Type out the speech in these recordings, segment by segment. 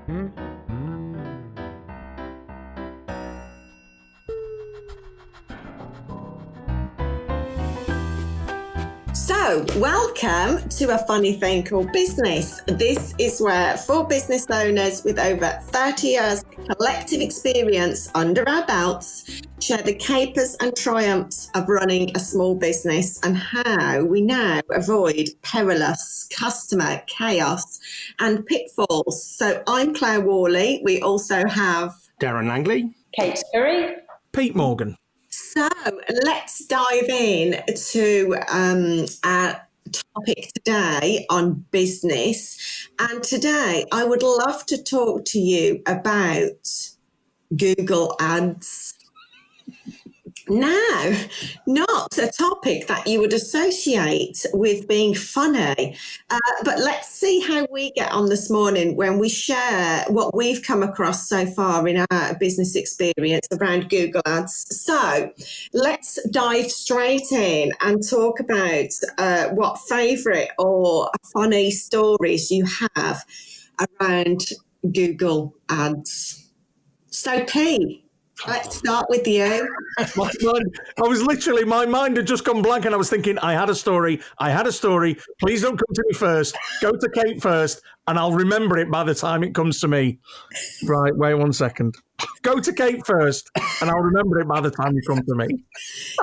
So, welcome to A Funny Thing Called Business. This is where 4 business owners with over 30 years collective experience under our belts share the capers and triumphs of running a small business and how we now avoid perilous customer chaos and pitfalls. So, I'm Clare Whalley. We also have Darren Langley, Kate Curry, Pete Morgan. So let's dive in to our topic today on business. And today I would love to talk to you about Google Ads. Now, not a topic that you would associate with being funny, but let's see how we get on this morning when we share what we've come across so far in our business experience around Google Ads. So let's dive straight in and talk about what favourite or funny stories you have around Google Ads. So Pete, let's start with you. My mind had just gone blank and I was thinking, I had a story. Please don't come to me first. Go to Kate first and I'll remember it by the time it comes to me. Right, wait 1 second. Go to Kate first and I'll remember it by the time you come to me.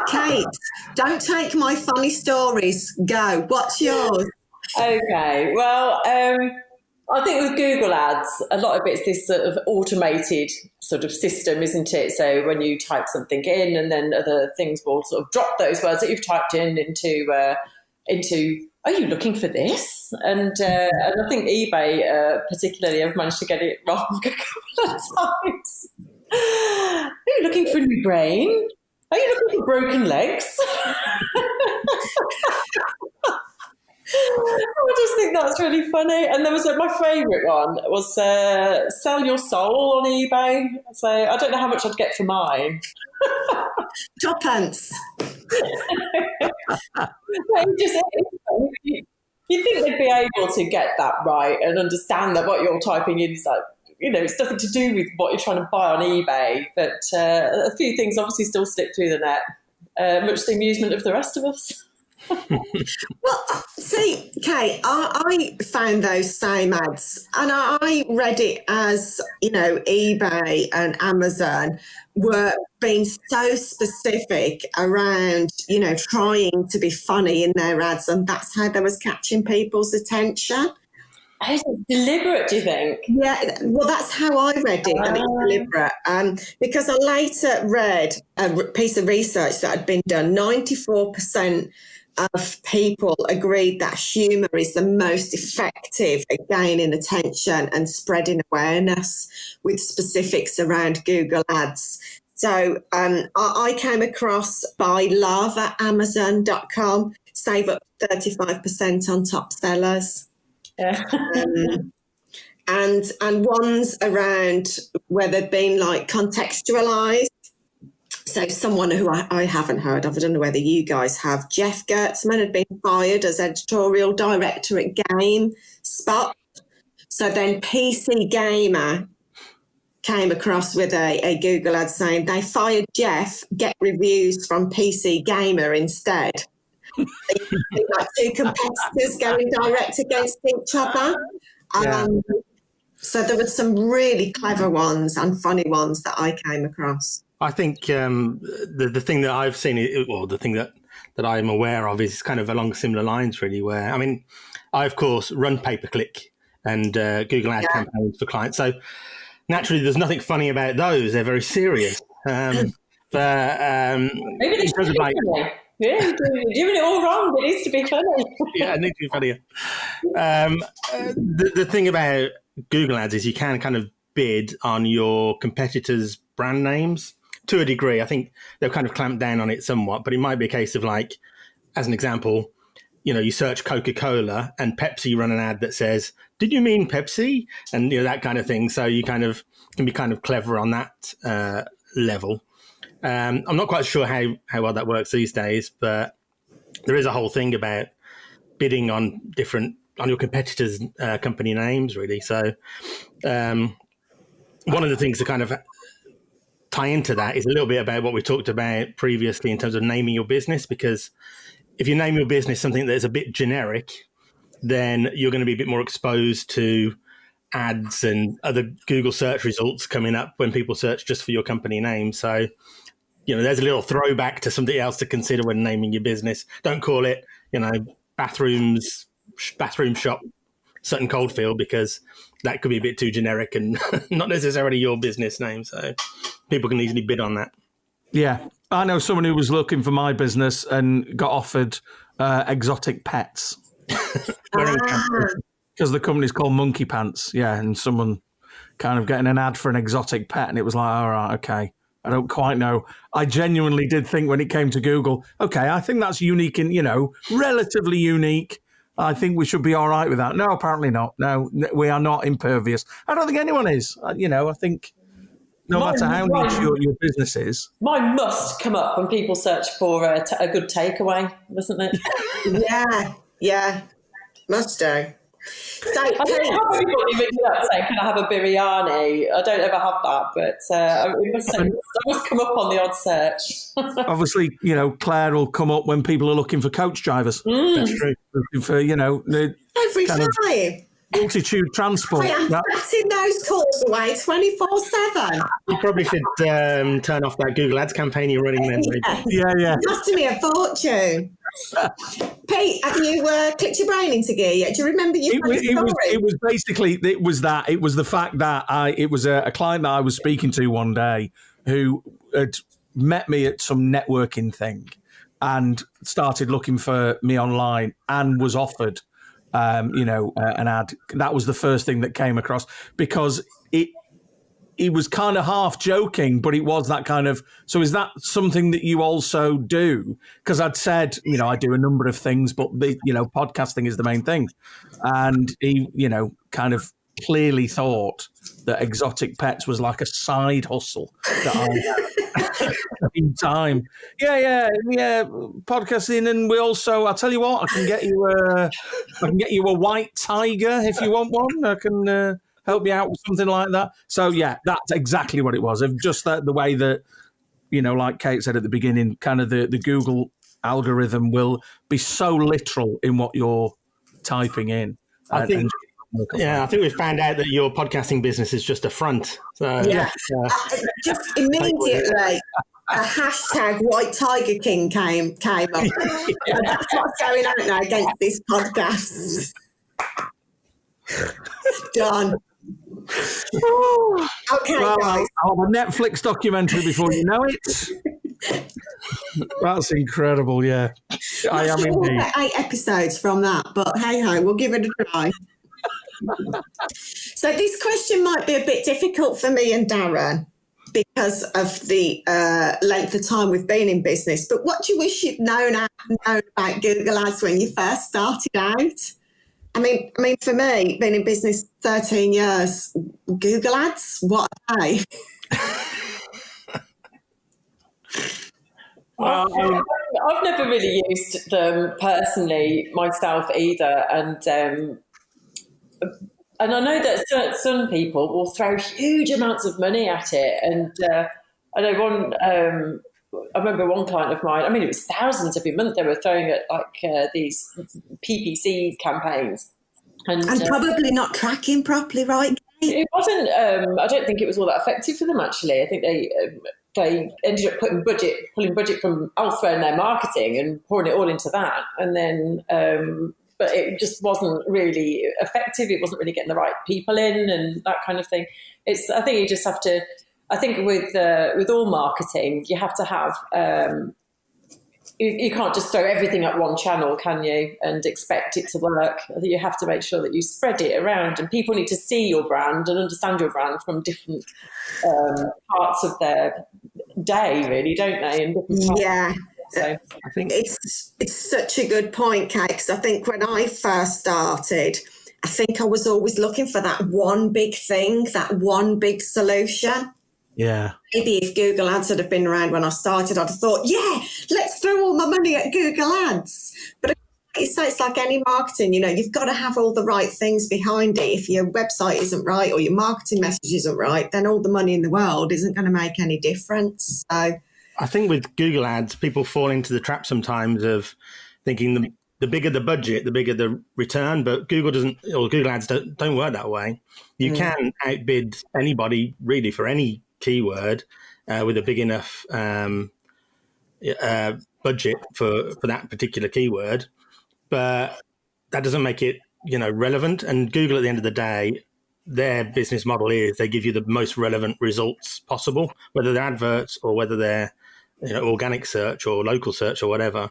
Kate, don't take my funny stories. Go. What's yours? Okay, well, I think with Google Ads, a lot of it's this sort of automated sort of system, isn't it? So when you type something in and then other things will sort of drop those words that you've typed in into are you looking for this? And I think eBay particularly, I've managed to get it wrong a couple of times. Are you looking for a new brain? Are you looking for broken legs? I just think that's really funny. And there was my favourite one was sell your soul on eBay. So I don't know how much I'd get for mine. Tuppence. You think they'd be able to get that right and understand that what you're typing in is like, it's nothing to do with what you're trying to buy on eBay. But a few things obviously still slip through the net, much to the amusement of the rest of us. Well, see, Kate, I found those same ads and I read it as, eBay and Amazon were being so specific around, trying to be funny in their ads, and that's how they was catching people's attention. Is it deliberate, do you think? Yeah, well, that's how I read it, and it's deliberate. Because I later read a piece of research that had been done. 94% of people agreed that humour is the most effective at gaining attention and spreading awareness with specifics around Google Ads. So I came across buy love at Amazon.com, save up 35% on top sellers. Yeah. And ones around where they've been like contextualised. So someone who I haven't heard of, I don't know whether you guys have, Jeff Gertzman had been fired as editorial director at GameSpot. So then PC Gamer came across with a Google ad saying they fired Jeff, get reviews from PC Gamer instead. Like 2 competitors going direct against each other. Yeah. So there were some really clever ones and funny ones that I came across. I think the thing that I've seen, the thing that I'm aware of is kind of along similar lines, really, where, I, of course, run pay-per-click and Google ad campaigns for clients. So naturally, there's nothing funny about those. They're very serious. Maybe they should be funny. Yeah, you're doing it all wrong. It needs to be funny. Yeah, it needs to be funnier. The thing about Google Ads is you can kind of bid on your competitors' brand names to a degree. I think they've kind of clamped down on it somewhat, but it might be a case of, like, as an example, you search Coca-Cola and Pepsi run an ad that says, "Did you mean Pepsi?" And that kind of thing. So you kind of can be kind of clever on that level. I'm not quite sure how well that works these days, but there is a whole thing about bidding on different your competitors' company names, really. So one of the things to kind of tie into that is a little bit about what we talked about previously in terms of naming your business, because if you name your business something that's a bit generic, then you're going to be a bit more exposed to ads and other Google search results coming up when people search just for your company name. So, there's a little throwback to something else to consider when naming your business. Don't call it, bathroom shop Sutton Coldfield, because that could be a bit too generic and not necessarily your business name. So people can easily bid on that. Yeah. I know someone who was looking for my business and got offered exotic pets. Because the company's called Monkey Pants. Yeah. And someone kind of getting an ad for an exotic pet. And it was like, all right, okay. I don't quite know. I genuinely did think when it came to Google, okay, I think that's unique and, relatively unique. I think we should be all right with that. No, apparently not. No, we are not impervious. I don't think anyone is. I think no matter how niche your business is. Mine must come up when people search for a good takeaway, doesn't it? Yeah. Must do. So, I don't have anybody ring me up saying, can I have a biryani? I don't ever have that, but it must come up on the odd search. Obviously, Clare will come up when people are looking for coach drivers. That's true. Looking for, every time. Multitude transport. I am batting those calls away 24/7. You probably should turn off that Google Ads campaign you're running then. Yeah. It costing me a fortune. Pete, have you clicked your brain into gear yet? Do you remember your story? It was basically, it was the fact that it was a client that I was speaking to one day who had met me at some networking thing and started looking for me online and was offered an ad. That was the first thing that came across, because he was kind of half joking, but it was that kind of, so is that something that you also do? Because I'd said, I do a number of things, but podcasting is the main thing. And he, kind of clearly thought that exotic pets was like a side hustle that I in time. Yeah, podcasting, and we also, I'll tell you what, I can get you a white tiger if you want one. I can help you out with something like that. So yeah, that's exactly what it was. Of just the way that, like Kate said at the beginning, kind of the Google algorithm will be so literal in what you're typing in. I think we've found out that your podcasting business is just a front. So, just immediately a hashtag White Tiger King came up. That's what's going on now against this podcast. Done. Okay, well, guys. I'll have a Netflix documentary before you know it. That's incredible, yeah. I am indeed. We'll get 8 episodes from that, but hey ho, we'll give it a try. So this question might be a bit difficult for me and Darren because of the length of time we've been in business. But what do you wish you'd known about Google Ads when you first started out? I mean, for me, been in business 13 years, Google Ads, what are they? Well, I've never really used them personally myself either, and I know that some people will throw huge amounts of money at it, and I know I remember one client of mine, it was thousands every month they were throwing at these PPC campains. And probably not tracking properly, right? It wasn't, I don't think it was all that effective for them, actually. I think they ended up pulling budget from elsewhere in their marketing and pouring it all into that. And then, but it just wasn't really effective. It wasn't really getting the right people in and that kind of thing. I think you just have to, I think with all marketing, you have to have, you can't just throw everything at one channel, can you, and expect it to work. I think you have to make sure that you spread it around, and people need to see your brand and understand your brand from different parts of their day, really, don't they? Yeah. So I think it's such a good point, Kate, because I think when I first started, I think I was always looking for that one big thing, that one big solution. Yeah. Maybe if Google Ads had been around when I started, I'd have thought, yeah, let's throw all my money at Google Ads. But it's like any marketing, you've got to have all the right things behind it. If your website isn't right or your marketing message isn't right, then all the money in the world isn't going to make any difference. So I think with Google Ads, people fall into the trap sometimes of thinking the bigger the budget, the bigger the return. But Google Ads don't work that way. You can outbid anybody really for any keyword with a big enough budget for that particular keyword, but that doesn't make it relevant. And Google, at the end of the day, their business model is they give you the most relevant results possible, whether they're adverts or whether they're organic search or local search or whatever.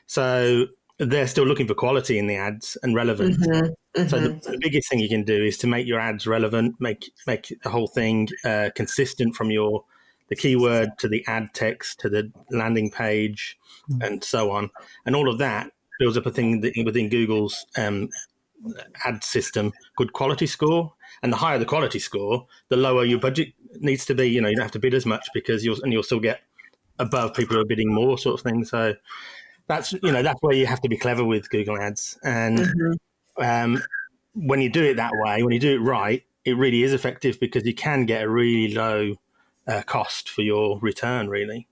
So they're still looking for quality in the ads and relevance. So the biggest thing you can do is to make your ads relevant, make the whole thing consistent from the keyword to the ad text to the landing page and so on. And all of that builds up a thing within Google's ad system called quality score. And the higher the quality score, the lower your budget needs to be. You don't have to bid as much because you'll still get above people who are bidding more, sort of thing. So that's where you have to be clever with Google Ads. And when you do it that way, when you do it right, it really is effective because you can get a really low cost for your return, really.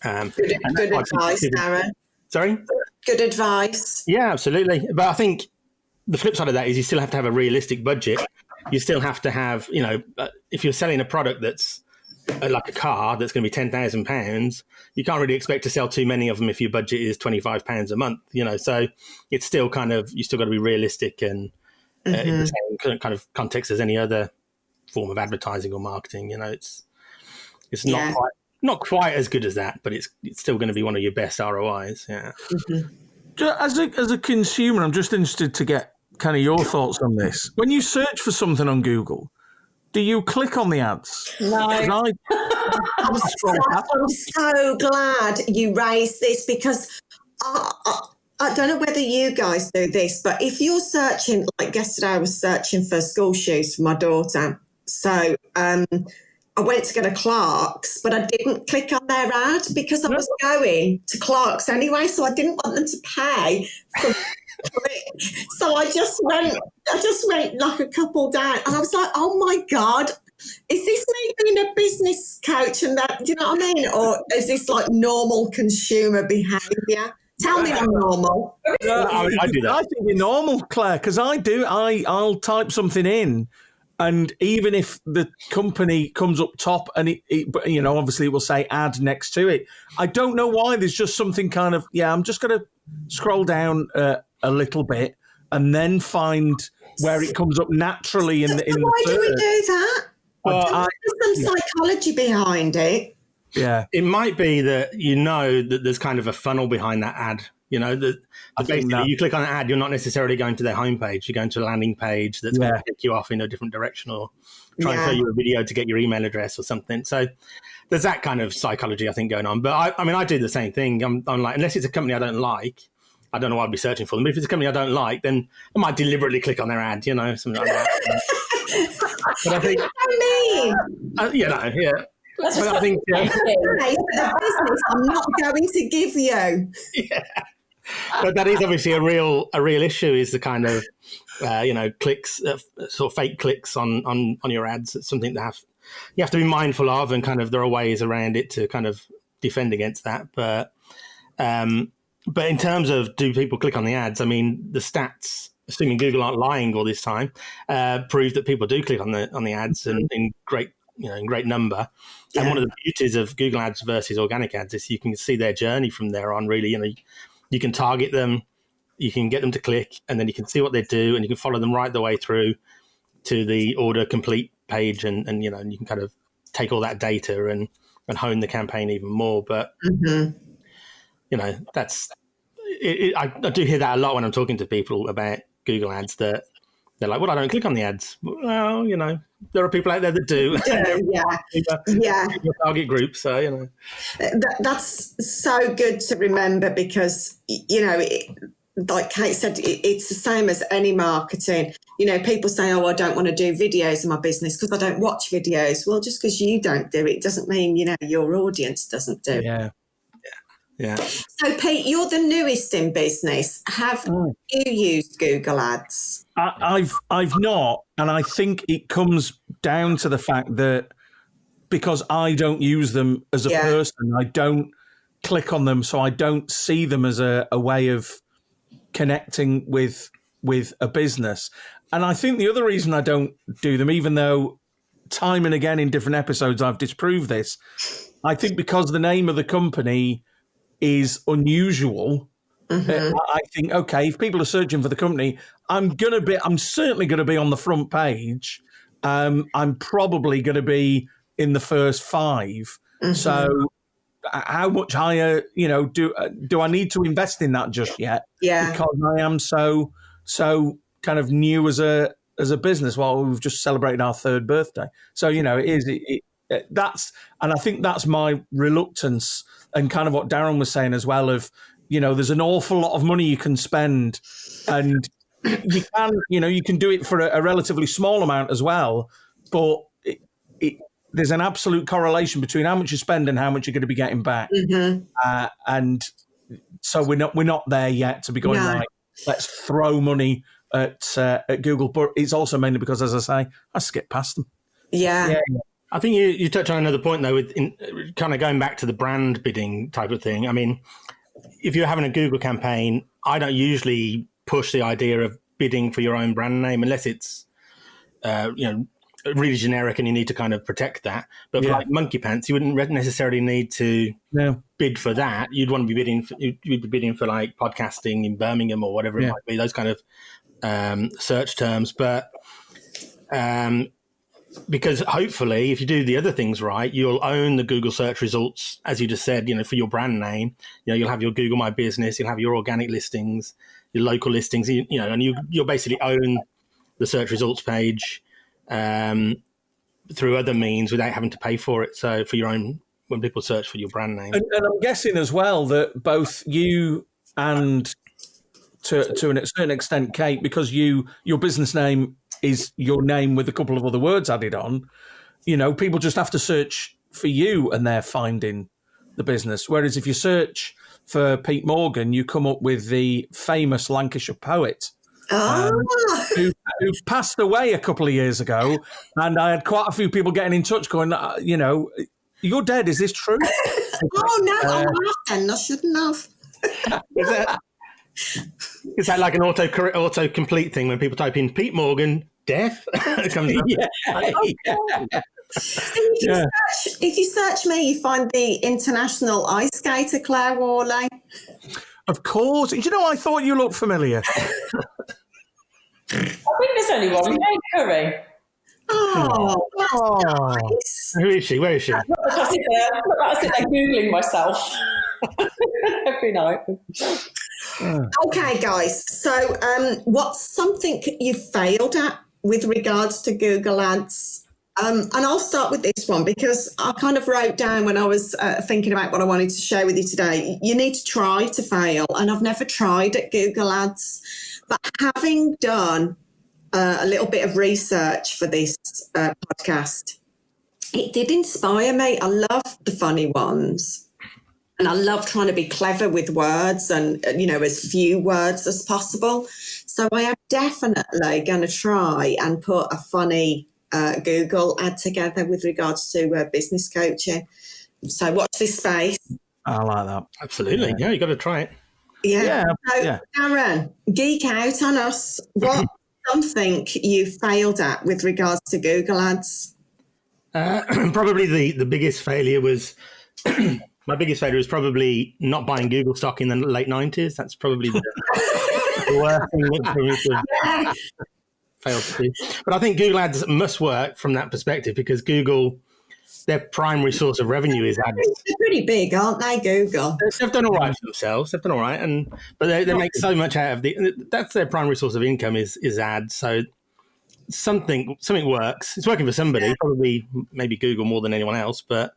Good advice, Darren. Sorry? Good advice. Yeah, absolutely. But I think the flip side of that is you still have to have a realistic budget. You still have to have, if you're selling a product that's like a car that's going to be £10,000, you can't really expect to sell too many of them if your budget is £25 a month, So it's still you still got to be realistic and in the same kind of context as any other form of advertising or marketing. It's not quite as good as that, but it's still going to be one of your best ROIs. Yeah. As a consumer, I'm just interested to get kind of your thoughts on this. When you search for something on Google, do you click on the ads? No. I'm so glad you raised this because I don't know whether you guys do this, but if you're searching, like yesterday I was searching for school shoes for my daughter. So I went to go to Clark's, but I didn't click on their ad because I was going to Clark's anyway, so I didn't want them to pay for it. So I just went like a couple down, and I was like, oh my God, is this me being a business coach and that, do you know what I mean? Or is this like normal consumer behaviour? Tell me I'm normal. I do that. I think you're normal, Claire, because I'll type something in, and even if the company comes up top and it obviously it will say ad next to it, I don't know why. There's just something kind of, I'm just going to scroll down a little bit and then find where it comes up naturally in the Why search. do we do that? There's some psychology behind it. Yeah. It might be that that there's kind of a funnel behind that ad. Basically, you click on an ad, you're not necessarily going to their homepage. You're going to a landing page that's going to take you off in a different direction or try and show you a video to get your email address or something. So there's that kind of psychology, I think, going on. But I do the same thing. I'm like, unless it's a company I don't like, I don't know why I'd be searching for them. But if it's a company I don't like, then I might deliberately click on their ad, something like that. But I think, That's but I think, the business I'm not going to give you. Yeah. But that is obviously a real issue, is the kind of clicks, sort of fake clicks on your ads. It's something that you have to be mindful of, and kind of there are ways around it to kind of defend against that. But in terms of do people click on the ads, I mean, the stats, assuming Google aren't lying all this time, prove that people do click on the ads and in great number. Yeah. And one of the beauties of Google Ads versus organic ads is you can see their journey from there on. Really, you can target them, you can get them to click, and then you can see what they do, and you can follow them right the way through to the order complete page, and you can kind of take all that data and hone the campaign even more. But that's it. I do hear that a lot when I'm talking to people about Google Ads, that they're like, well, I don't click on the ads. Well, there are people out there that do. Yeah. Your target group, so, That's so good to remember because, like Kate said, it's the same as any marketing. People say, oh, I don't want to do videos in my business because I don't watch videos. Well, just because you don't do it doesn't mean, your audience doesn't do it. Yeah. Yeah. So, Pete, you're the newest in business. Have you used Google Ads? I've not, and I think it comes down to the fact that because I don't use them as a person, I don't click on them, so I don't see them as a way of connecting with a business. And I think the other reason I don't do them, even though time and again in different episodes I've disproved this, I think because the name of the company is unusual. I think, okay, if people are searching for the company, I'm certainly going to be on the front page. I'm probably going to be in the first 5. So how much higher, do I need to invest in that just yet? Yeah. Because I am so kind of new as a business. Well, we've just celebrated our 3rd birthday. So, that's, and I think that's my reluctance, and kind of what Darren was saying as well, of, there's an awful lot of money you can spend, and you can do it for a relatively small amount as well, but there's an absolute correlation between how much you spend and how much you're going to be getting back. And so we're not there yet to be going, right, let's throw money at Google. But it's also mainly because, as I say, I skip past them. Yeah. I think you touch on another point, though, with kind of going back to the brand bidding type of thing. I mean, if you're having a Google campaign, I don't usually push the idea of bidding for your own brand name unless it's, really generic and you need to kind of protect that. But for like Monkey Pants, you wouldn't necessarily need to bid for that. You'd want to be bidding for like podcasting in Birmingham or whatever it might be, those kind of search terms. But because hopefully if you do the other things right, you'll own the Google search results, as you just said, for your brand name. You'll have your Google My Business, you'll have your organic listings, your local listings, and you'll basically own the search results page through other means without having to pay for it. So for your own, when people search for your brand name. And I'm guessing as well that both you and to a certain extent, Kate, because your business name is your name with a couple of other words added on, people just have to search for you and they're finding the business. Whereas if you search for Pete Morgan, you come up with the famous Lancashire poet who passed away a couple of years ago. And I had quite a few people getting in touch going, you're dead. Is this true? Oh, no, I'm not then. I shouldn't have. Is that like an auto-complete thing when people type in Pete Morgan, death? It comes up. If you search me, you find the international ice skater Clare Whalley. Of course. I thought you looked familiar. I think there's only one. Jane Curry. Oh, that's nice. Who is she? Where is she? I sit there Googling myself every night. Okay, guys. So what's something you failed at with regards to Google Ads? And I'll start with this one because I kind of wrote down when I was thinking about what I wanted to share with you today. You need to try to fail. And I've never tried at Google Ads. But having done a little bit of research for this podcast, it did inspire me. I love the funny ones. And I love trying to be clever with words and, as few words as possible. So I am definitely going to try and put a funny Google ad together with regards to business coaching. So watch this space. I like that. Absolutely. Yeah, you got to try it. Yeah. So, Darren, geek out on us. What something you failed at with regards to Google Ads? Probably the biggest failure was... My biggest failure was probably not buying Google stock in the late 90s. That's probably the worst thing for me to fail to do. But I think Google Ads must work from that perspective because Google, their primary source of revenue is ads. They're pretty big, aren't they, Google? They've done all right for themselves. They've done all right. But they make so much out of that's their primary source of income is ads. So something works. It's working for somebody, probably maybe Google more than anyone else. But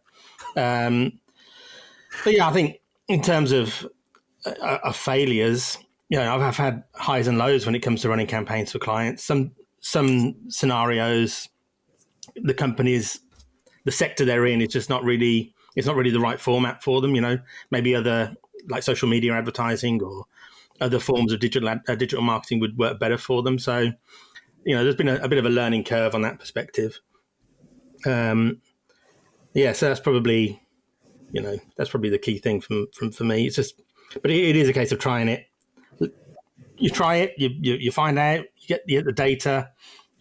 yeah, I think in terms of failures, I've had highs and lows when it comes to running campaigns for clients. Some scenarios, the sector they're in is just not really the right format for them. Maybe other like social media advertising or other forms of digital marketing would work better for them. So, there's been a bit of a learning curve on that perspective. So that's probably, the key thing for me. It's just, but it is a case of trying it. You try it, you find out, you get the data,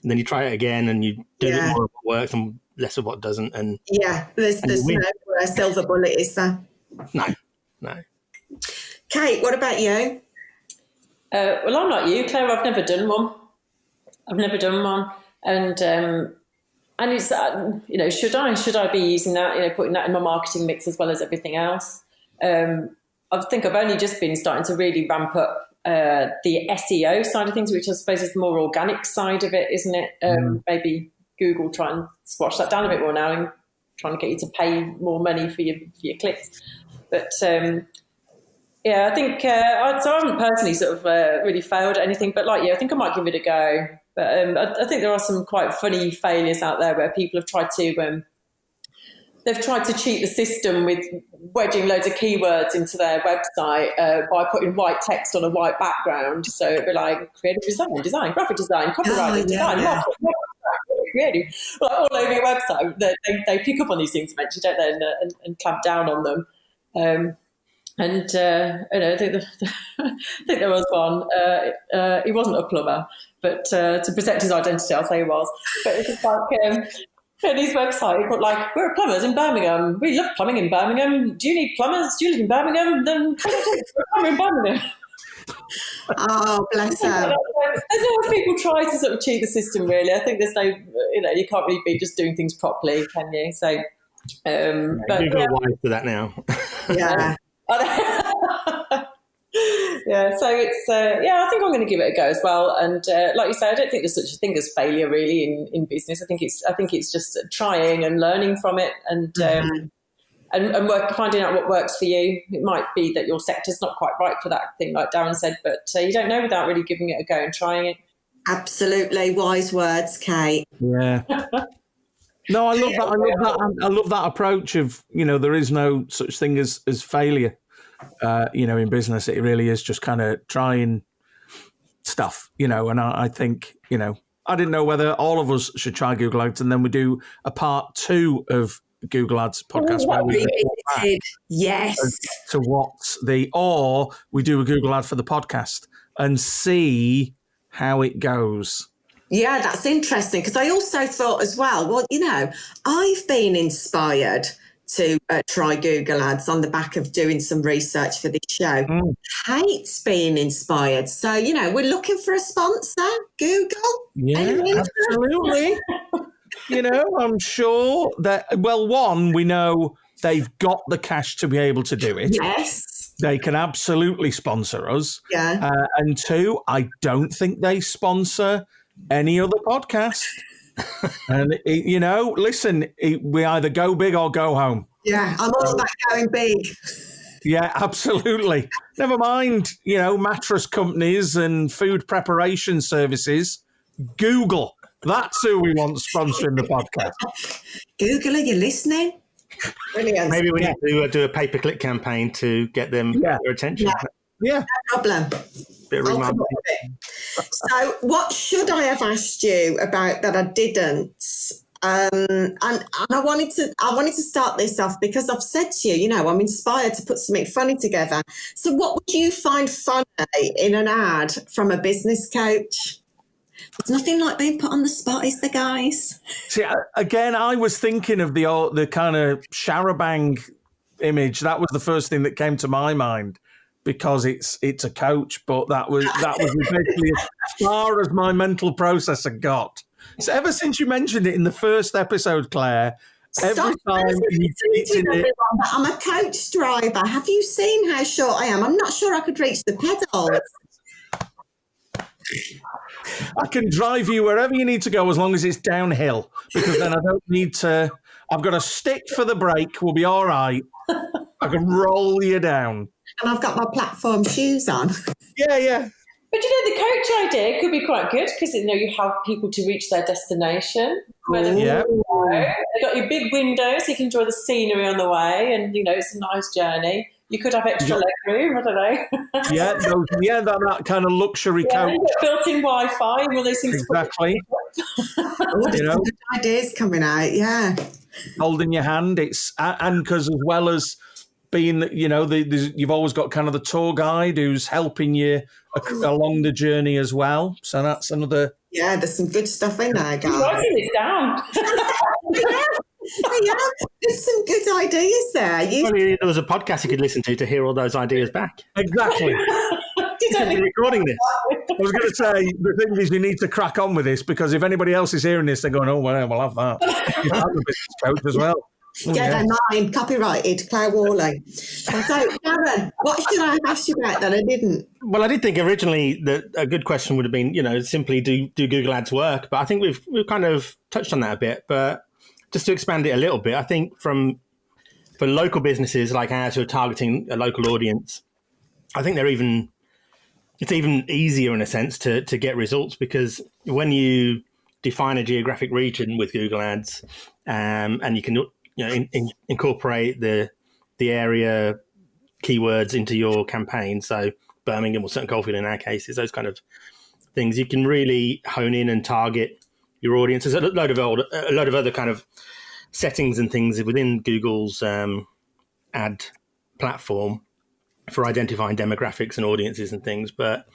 and then you try it again, and you do it more of what works and less of what doesn't. And there's no silver bullet, is there? No. Kate, what about you? Well, I'm like you, Claire. I've never done one, and it's should I be using that? Putting that in my marketing mix as well as everything else. I think I've only just been starting to really ramp up the SEO side of things, which I suppose is the more organic side of it, isn't it? Maybe Google try and squash that down a bit more now and trying to get you to pay more money for your clicks. But I think so I haven't personally sort of really failed at anything, but like you, I think I might give it a go. But I think there are some quite funny failures out there where people have tried to they've tried to cheat the system with wedging loads of keywords into their website by putting white text on a white background. So it'd be like creative design, graphic design, copywriting, design, marketing, creative, like all over your website. They pick up on these things eventually, don't they, and clamp down on them. I think there was one. He wasn't a plumber, but to protect his identity, I'll say he was. But it's just like on his website, he put like, "We're plumbers in Birmingham. We love plumbing in Birmingham. Do you need plumbers? Do you live in Birmingham? Then come on, we're a plumber in Birmingham." Oh, bless her. As always, people try to sort of cheat the system. Really, I think there's no, you can't really be just doing things properly, can you? So, but you've got wise to that now. Yeah. So it's I think I'm going to give it a go as well. And like you say, I don't think there's such a thing as failure really in business. I think it's just trying and learning from it and finding out what works for you. It might be that your sector's not quite right for that thing, like Darren said, but you don't know without really giving it a go and trying it. Absolutely, wise words, Kate. Yeah. No, I love that. I love that approach of, there is no such thing as failure. In business, it really is just kind of trying stuff, and I think, I didn't know whether all of us should try Google Ads, and then we do a part 2 of Google Ads podcast where we yes to or we do a Google ad for the podcast and see how it goes. Yeah, that's interesting, because I also thought as well, I've been inspired to try Google Ads on the back of doing some research for this show. Kate's been inspired. So, we're looking for a sponsor, Google. Yeah, absolutely. I'm sure that, one, we know they've got the cash to be able to do it. Yes. They can absolutely sponsor us. Yeah. And 2, I don't think they sponsor any other podcast. And, listen, we either go big or go home. Yeah, I'm all about going big. Yeah, absolutely. Never mind, mattress companies and food preparation services. Google. That's who we want sponsoring the podcast. Google, are you listening? Brilliant. Maybe we need to do a pay-per-click campaign to get them their attention. Yeah. No problem. So what should I have asked you about that I didn't? And I wanted to start this off because I've said to you, I'm inspired to put something funny together. So what would you find funny in an ad from a business coach? There's nothing like being put on the spot, is there, guys? See, again, I was thinking of the kind of Charabang image. That was the first thing that came to my mind, because it's a coach, but that was basically as far as my mental process had got. So ever since you mentioned it in the first episode, Claire, every time you it, I'm a coach driver. Have you seen how short I am? I'm not sure I could reach the pedals. I can drive you wherever you need to go as long as it's downhill, because then I don't need to. I've got a stick for the brake. We'll be all right. I can roll you down. And I've got my platform shoes on. Yeah. But the coach idea could be quite good, because you help people to reach their destination. Yeah. They've got your big windows, so you can enjoy the scenery on the way, and it's a nice journey. You could have extra leg room, I don't know. That kind of luxury coach. Built-in Wi-Fi, all those things. Exactly. Good ideas coming out, yeah. Holding your hand, and because as well as being, you've always got kind of the tour guide who's helping you along the journey as well. So that's another. Yeah, there's some good stuff in there, guys. I'm writing this down. Yeah, there's some good ideas there. There was a podcast you could listen to hear all those ideas back. Exactly. You're recording this. I was going to say, the thing is, you need to crack on with this, because if anybody else is hearing this, they're going, oh, well, we'll have that. I'm a business coach as well. They're mine, copyrighted, Clare Whalley. So, Darren, what should I ask you about that I didn't? Well, I did think originally that a good question would have been, simply do Google Ads work? But I think we've kind of touched on that a bit. But just to expand it a little bit, I think for local businesses like ours who are targeting a local audience, I think it's even easier in a sense to get results, because when you define a geographic region with Google Ads, and you can incorporate the area keywords into your campaign, so Birmingham or St Coldfield in our cases, those kind of things, you can really hone in and target your audience. There's a load of other kind of settings and things within Google's ad platform for identifying demographics and audiences and things, but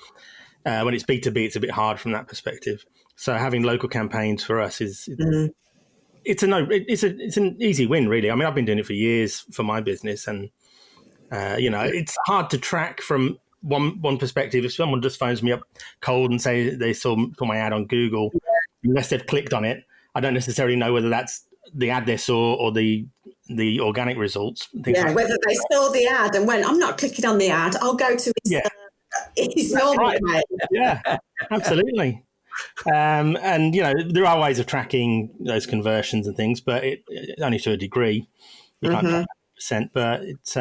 when it's B2B, it's a bit hard from that perspective. So having local campaigns for us is it's an easy win, really. I mean, I've been doing it for years for my business, and it's hard to track from one perspective. If someone just phones me up cold and say they saw my ad on Google, unless they've clicked on it, I don't necessarily know whether that's the ad they saw or the organic results. Whether they saw the ad and went, I'm not clicking on the ad, I'll go to his normal way. Yeah, absolutely. And there are ways of tracking those conversions and things, but only to a degree. You can't track 100%, but it's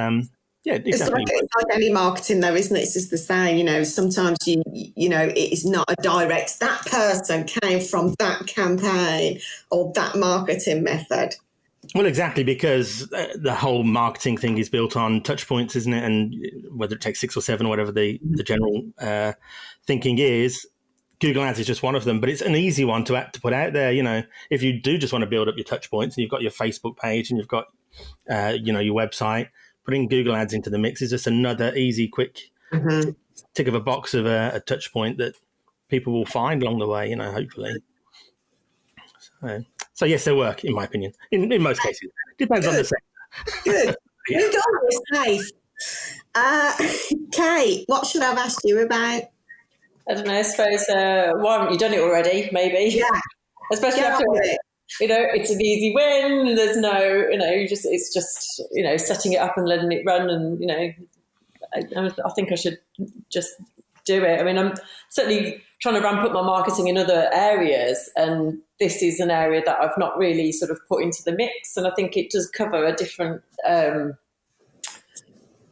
it's like any marketing, though, isn't it? It's just the same. Sometimes it is not a direct. That person came from that campaign or that marketing method. Well, exactly, because the whole marketing thing is built on touch points, isn't it? And whether it takes 6 or 7, whatever the general thinking is, Google Ads is just one of them. But it's an easy one to put out there. If you do just want to build up your touch points, and you've got your Facebook page and you've got your website, putting Google Ads into the mix is just another easy, quick tick of a box of a touch point that people will find along the way. Hopefully. So yes, they work, in my opinion. In most cases, depends on the sector. Good. We've got this safe. Kate, what should I have asked you about? I don't know. I suppose why haven't you done it already? Maybe. Yeah. Especially after it's an easy win. There's no, it's just setting it up and letting it run, and I think I should just do it. I mean, I'm certainly trying to ramp up my marketing in other areas, and this is an area that I've not really sort of put into the mix, and I think it does cover a different.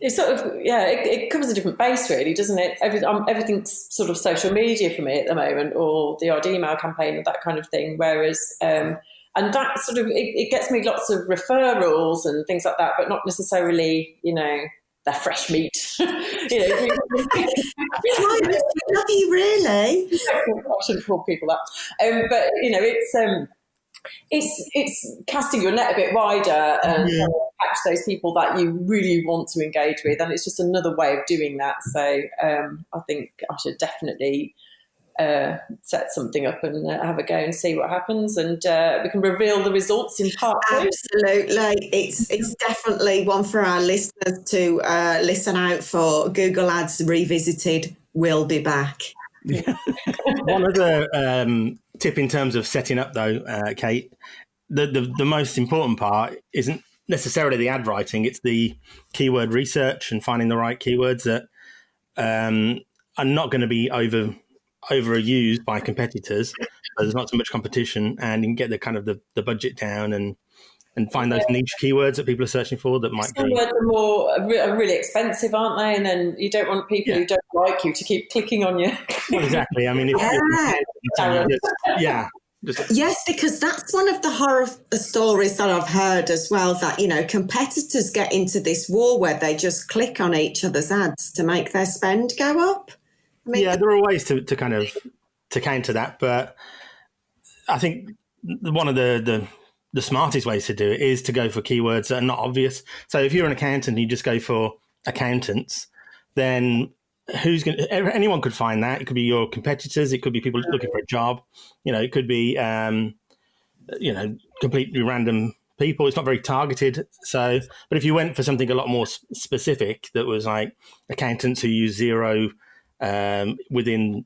It's sort of it covers a different base, really, doesn't it? Everything's sort of social media for me at the moment, or the odd email campaign or that kind of thing. Whereas, and that sort of it gets me lots of referrals and things like that, but not necessarily, they're fresh meat. Love you, really. I shouldn't call people that, but it's casting your net a bit wider and catch those people that you really want to engage with, and it's just another way of doing that. So I think I should definitely set something up and have a go and see what happens, and we can reveal the results in part 2. Absolutely. It's definitely one for our listeners to listen out for. Google Ads Revisited will be back. One other tip in terms of setting up, though, Kate, the most important part isn't necessarily the ad writing, it's the keyword research and finding the right keywords that are not going to be overused by competitors. So there's not so much competition, and you can get the kind of the budget down and find those niche keywords that people are searching for that might Some words are really expensive, aren't they? And then you don't want people who don't like you to keep clicking on you. Well, exactly. I mean, if Yes, because that's one of the horror stories that I've heard as well, that, competitors get into this war where they just click on each other's ads to make their spend go up. I mean, Yeah, there are ways to kind of to counter that, but I think one of the smartest ways to do it is to go for keywords that are not obvious. So if you're an accountant and you just go for accountants, then anyone could find that. It could be your competitors. It could be people looking for a job. It could be, completely random people. It's not very targeted. So, but if you went for something a lot more specific, that was like accountants who use Xero within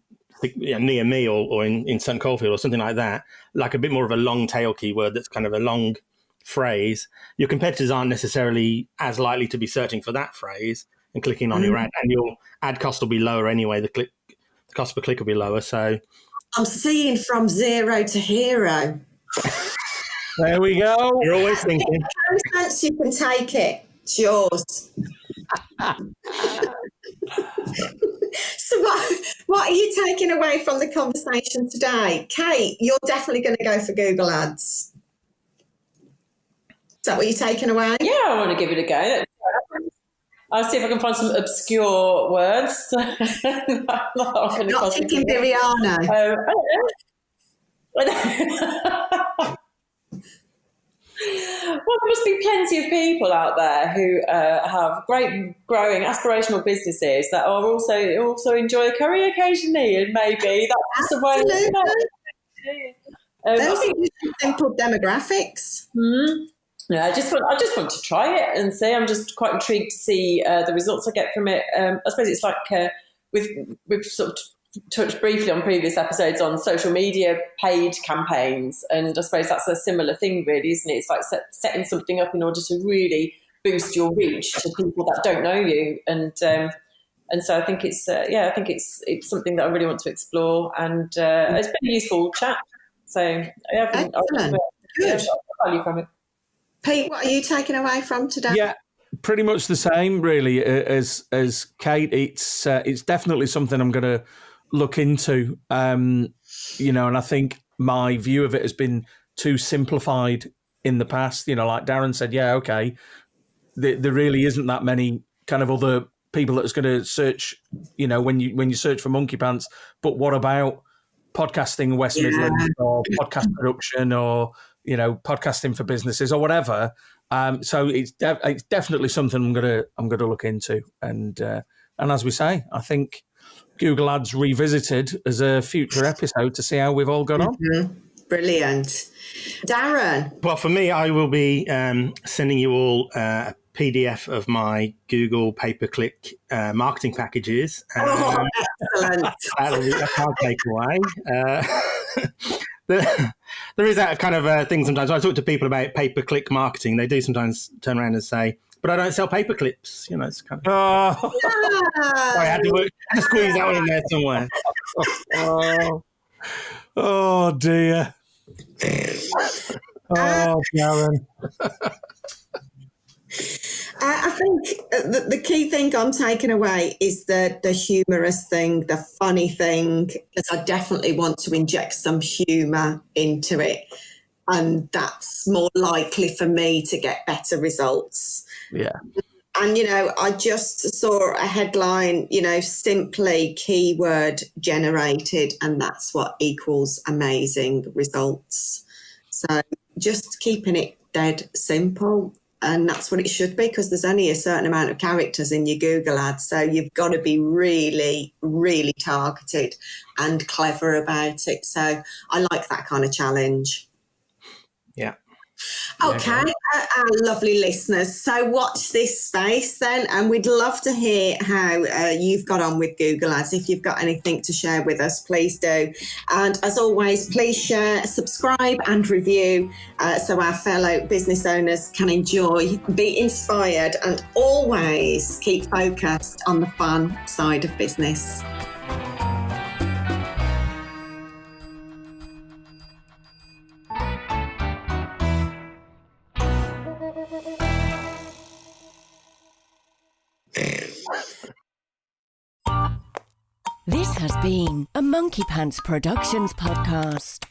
near me or in St Coldfield or something like that, like a bit more of a long tail keyword that's kind of a long phrase, your competitors aren't necessarily as likely to be searching for that phrase and clicking on your ad, and your ad cost will be lower anyway. The cost per click will be lower. So I'm seeing from zero to hero. There we go. You're always thinking. No sense you can take it. It's yours. So what are you taking away from the conversation today? Kate, you're definitely going to go for Google Ads. Is that what you're taking away? Yeah, I want to give it a go. I'll see if I can find some obscure words. Not thinking Viriano. Well, there must be plenty of people out there who have great, growing, aspirational businesses that are also enjoy a curry occasionally, and maybe that's the way. Those are simple demographics. Mm-hmm. Yeah, I just want to try it and see. I'm just quite intrigued to see the results I get from it. I suppose it's like we've sort of touched briefly on previous episodes on social media paid campaigns, and I suppose that's a similar thing, really, isn't it? It's like setting something up in order to really boost your reach to people that don't know you, and so I think it's it's something that I really want to explore, and it's been a useful chat. So excellent, good value from it. Pete, what are you taking away from today? Yeah, pretty much the same, really, as Kate. It's definitely something I'm going to look into, and I think my view of it has been too simplified in the past. Like Darren said, yeah, okay, there really isn't that many kind of other people that's going to search, when you search for monkey pants. But what about podcasting West Midlands, or podcast production, or podcasting for businesses or whatever? So it's definitely something I'm gonna look into, and as we say, I think Google Ads revisited as a future episode to see how we've all got on. Brilliant, Darren. Well, for me, I will be sending you all a PDF of my Google pay-per-click marketing packages. Excellent. That's my takeaway. There is that kind of thing sometimes. When I talk to people about pay-per-click marketing, they do sometimes turn around and say, but I don't sell paper clips. It's kind of... I had to squeeze that one in there somewhere. Oh dear. Oh, Darren. I think the key thing I'm taking away is the humorous thing, the funny thing, because I definitely want to inject some humour into it. And that's more likely for me to get better results. Yeah. And, I just saw a headline, simply keyword generated, and that's what equals amazing results. So just keeping it dead simple. And that's what it should be, because there's only a certain amount of characters in your Google ads. So you've got to be really, really targeted and clever about it. So I like that kind of challenge. Yeah. Okay, our lovely listeners. So watch this space then, and we'd love to hear how you've got on with Google Ads. If you've got anything to share with us, please do. And as always, please share, subscribe and review so our fellow business owners can enjoy, be inspired, and always keep focused on the fun side of business. This has been a Monkey Pants Productions podcast.